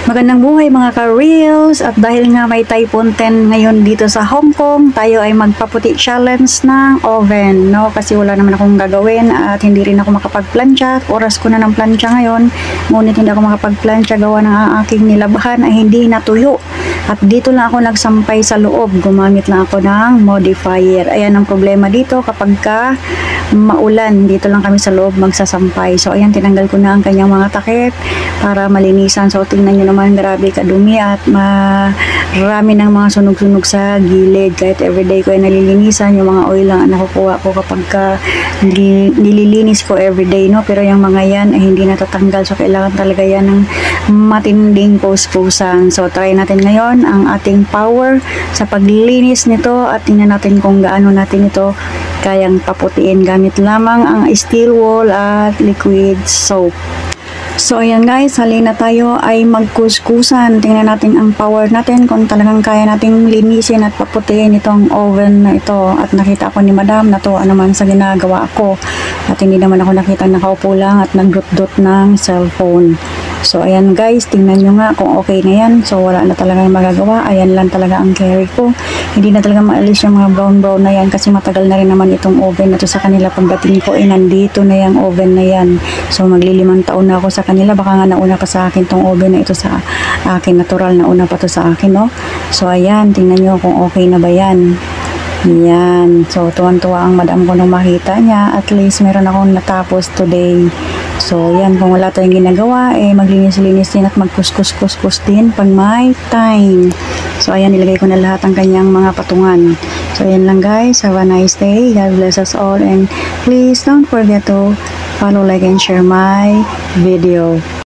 Magandang buhay mga ka-reels, at dahil nga may Typhoon 10 ngayon dito sa Hong Kong, tayo ay magpaputi challenge ng oven, no? Kasi wala naman akong gagawin at hindi rin ako makapagplansya. Oras ko na ng plansya ngayon, ngunit hindi ako makapagplansya gawa ng aking nilabhan ay hindi natuyo. At dito lang ako nagsampay sa loob, gumamit lang ako ng modifier. Ayan ang problema dito kapag ka maulan, dito lang kami sa loob magsasampay. So ayan, tinanggal ko na ang kanyang mga takip para malinisan. So tingnan nyo naman, grabe kadumi at marami ng mga sunog-sunog sa gilid. Kahit everyday ko ay nalilinisan, yung mga oil lang ang nakukuha ko kapag ka nililinis ko everyday, no? Pero yung mga yan ay hindi natatanggal. So kailangan talaga yan ng matinding kuskusan. So try natin ngayon ang ating power sa paglilinis nito at tingnan natin kung gaano natin ito kayang paputiin gamit lamang ang steel wool at liquid soap. So ayan guys, halina tayo ay magkuskusan. Tingnan natin ang power natin kung talagang kaya nating linisin at paputiin itong oven na ito. At nakita ko ni madam, natuwa naman sa ginagawa ko. At hindi naman ako nakita nakaupo lang at nagdot-dot ng cellphone. So ayan guys, tingnan nyo nga kung okay na yan. So wala na talagang magagawa. Ayan lang talaga ang carry ko. Hindi na talaga maalis yung mga brown na yan kasi matagal na rin naman itong oven na to sa kanila. Pagdating ko nandito na yung oven na yan. So maglilimang taon na ako sa kanila. Baka nga nauna pa sa akin tong oven na ito sa akin. Natural na una pa to sa akin, no? So ayan, tingnan nyo kung okay na ba yan. Yan. So tuwan-tuwa ang madam ko nung makita niya. At least meron akong natapos today. So yan, kung wala tayong ginagawa, maglinis-linis din at magkuskus-kuskus din pag may time. So ayan, nilagay ko na lahat ang kanyang mga patungan. So ayan lang guys, have a nice day. God bless us all, and please don't forget to follow, like, and share my video.